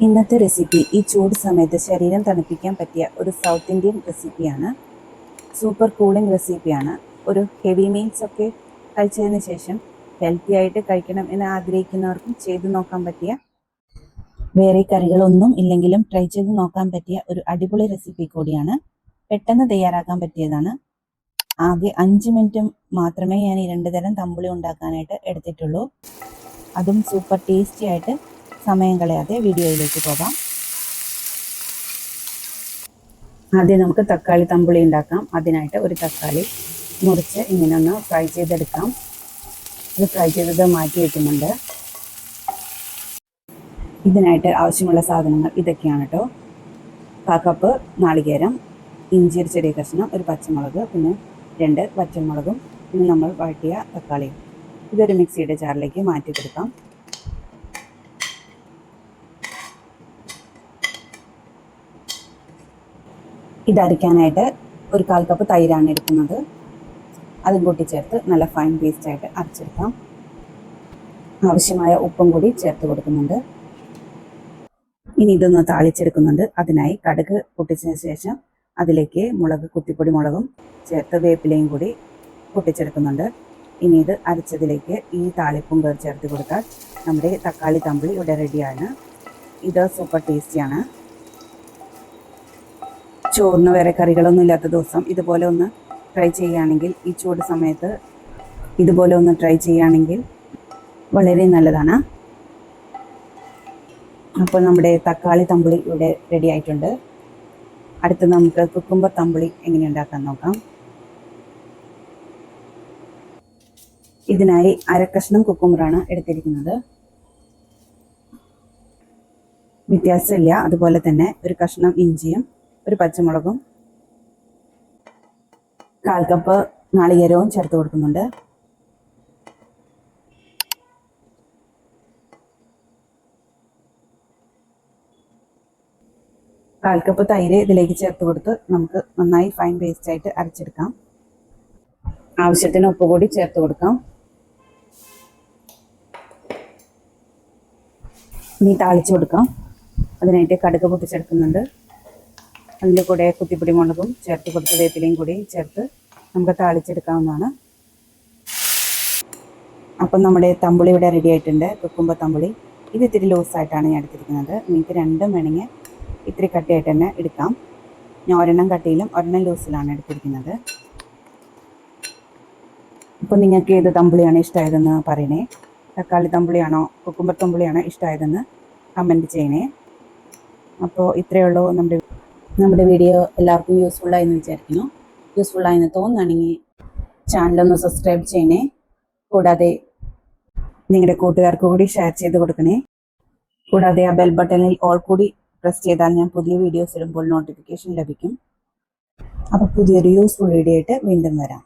ഇന്നത്തെ റെസിപ്പി ഈ ചൂട് സമയത്ത് ശരീരം തണുപ്പിക്കാൻ പറ്റിയ ഒരു സൗത്ത് ഇന്ത്യൻ റെസിപ്പിയാണ്. സൂപ്പർ കൂളിംഗ് റെസിപ്പിയാണ്. ഒരു ഹെവി മീൽസ് ഒക്കെ കഴിച്ചതിന് ശേഷം ഹെൽത്തി ആയിട്ട് കഴിക്കണം എന്ന് ആഗ്രഹിക്കുന്നവർക്കും ചെയ്തു നോക്കാൻ പറ്റിയ, വേറെ കറികളൊന്നും ഇല്ലെങ്കിലും ട്രൈ ചെയ്ത് നോക്കാൻ പറ്റിയ ഒരു അടിപൊളി റെസിപ്പി കൂടിയാണ്. പെട്ടെന്ന് തയ്യാറാക്കാൻ പറ്റിയതാണ്. ആകെ 5 മിനിറ്റ് മാത്രമേ ഞാൻ ഈ 2 തരം തമ്പുളി ഉണ്ടാക്കാനായിട്ട് എടുത്തിട്ടുള്ളൂ. അതും സൂപ്പർ ടേസ്റ്റി ആയിട്ട്. സമയം കളയാതെ വീഡിയോയിലേക്ക് പോകാം. ആദ്യം നമുക്ക് തക്കാളി തമ്പുളി ഉണ്ടാക്കാം. അതിനായിട്ട് ഒരു തക്കാളി മുറിച്ച് ഇങ്ങനെ ഒന്ന് ഫ്രൈ ചെയ്തെടുക്കാം. ഇത് ഫ്രൈ ചെയ്തത് മാറ്റി വയ്ക്കുന്നുണ്ട്. ഇതിനായിട്ട് ആവശ്യമുള്ള സാധനങ്ങൾ ഇതൊക്കെയാണ് കേട്ടോ. 1 കപ്പ് നാളികേരം, ഇഞ്ചി ഒരു ചെറിയ കഷ്ണം, ഒരു പച്ചമുളക്, പിന്നെ 2 വറ്റൽമുളകും, പിന്നെ നമ്മൾ വഴറ്റിയ തക്കാളിയും. ഇതൊരു മിക്സിയുടെ ജാറിലേക്ക് മാറ്റി കൊടുക്കാം. ഇതരയ്ക്കാനായിട്ട് ഒരു 1/4 കപ്പ് തൈരാണ് എടുക്കുന്നത്. അതും കൂട്ടി ചേർത്ത് നല്ല ഫൈൻ പേസ്റ്റായിട്ട് അരച്ചെടുക്കാം. ആവശ്യമായ ഉപ്പും കൂടി ചേർത്ത് കൊടുക്കുന്നുണ്ട്. ഇനി ഇതൊന്ന് താളിച്ചെടുക്കുന്നുണ്ട്. അതിനായി കടുക് പൊട്ടിച്ചതിന് ശേഷം അതിലേക്ക് കുത്തിപ്പൊടി മുളകും ചേർത്ത് വേപ്പിലയും കൂടി പൊട്ടിച്ചെടുക്കുന്നുണ്ട്. ഇനി ഇത് അരച്ചതിലേക്ക് ഈ താളിപ്പും ചേർത്ത് കൊടുത്താൽ നമ്മുടെ തക്കാളി തമ്പുളി ഇവിടെ റെഡിയാണ്. ഇത് സൂപ്പർ ടേസ്റ്റിയാണ്. ചോറിന് വേറെ കറികളൊന്നും ഇല്ലാത്ത ദിവസം ഇതുപോലെ ഒന്ന് ട്രൈ ചെയ്യുകയാണെങ്കിൽ, ഈ ചൂട് സമയത്ത് ഇതുപോലെ ഒന്ന് ട്രൈ ചെയ്യുകയാണെങ്കിൽ വളരെ നല്ലതാണ്. അപ്പോൾ നമ്മുടെ തക്കാളി തമ്പുളി ഇവിടെ റെഡി ആയിട്ടുണ്ട്. അടുത്ത് നമുക്ക് കുക്കുംബർ തമ്പുളി എങ്ങനെ ഉണ്ടാക്കാൻ നോക്കാം. ഇതിനായി 1/2 കഷ്ണം കുക്കുംബറാണ് എടുത്തിരിക്കുന്നത്. വ്യത്യാസമില്ല. അതുപോലെ തന്നെ ഒരു കഷ്ണം ഇഞ്ചിയും ഒരു പച്ചമുളകും 1/4 കപ്പ് നാളികേരവും ചേർത്ത് കൊടുക്കുന്നുണ്ട്. കാൽ കപ്പ് തൈര് ഇതിലേക്ക് ചേർത്ത് കൊടുത്ത് നമുക്ക് നന്നായി ഫൈൻ പേസ്റ്റ് ആയിട്ട് അരച്ചെടുക്കാം. ആവശ്യത്തിന് ഉപ്പ് കൂടി ചേർത്ത് കൊടുക്കാം. ഇനി താളിച്ചു കൊടുക്കാം. അതിനായിട്ട് കടുക് പൊട്ടിച്ചെടുക്കുന്നുണ്ട്. അതിൻ്റെ കൂടെ കുത്തിപ്പൊടി മുളകും ചേർത്ത് കൊടുത്ത് വേപ്പിലയും കൂടി ചേർത്ത് നമുക്ക് താളിച്ചെടുക്കാവുന്നതാണ്. അപ്പം നമ്മുടെ തമ്പുളി ഇവിടെ റെഡി ആയിട്ടുണ്ട്. കുക്കുംബർ തമ്പുളി ഇത് ഇത്തിരി ലൂസായിട്ടാണ് ഞാൻ എടുത്തിരിക്കുന്നത്. നിങ്ങൾക്ക് രണ്ടും വേണമെങ്കിൽ ഇത്തിരി കട്ടിയായിട്ട് തന്നെ എടുക്കാം. ഞാൻ ഒരെണ്ണം കട്ടിയിലും ഒരെണ്ണം ലൂസിലാണ് എടുത്തിരിക്കുന്നത്. അപ്പോൾ നിങ്ങൾക്ക് ഏത് തമ്പുളിയാണ് ഇഷ്ടമായതെന്ന് പറയണേ. തക്കാളി തമ്പുളിയാണോ കുക്കുംബർ തമ്പുളിയാണോ ഇഷ്ടമായതെന്ന് കമൻറ്റ് ചെയ്യണേ. അപ്പോൾ ഇത്രയേ ഉള്ളൂ. നമ്മുടെ വീഡിയോ എല്ലാവർക്കും യൂസ്ഫുള്ളായെന്ന് വിചാരിക്കുന്നു. യൂസ്ഫുള്ളായെന്ന് തോന്നുകയാണെങ്കിൽ ചാനലൊന്ന് സബ്സ്ക്രൈബ് ചെയ്യണേ. കൂടാതെ നിങ്ങളുടെ കൂട്ടുകാർക്ക് കൂടി ഷെയർ ചെയ്ത് കൊടുക്കണേ. കൂടാതെ ആ ബെൽ ബട്ടണിൽ ഓൾ കൂടി പ്രസ് ചെയ്താൽ ഞാൻ പുതിയ വീഡിയോസ് ഇടുമ്പോൾ നോട്ടിഫിക്കേഷൻ ലഭിക്കും. അപ്പോൾ പുതിയൊരു യൂസ്ഫുൾ വീഡിയോ ആയിട്ട് വീണ്ടും വരാം.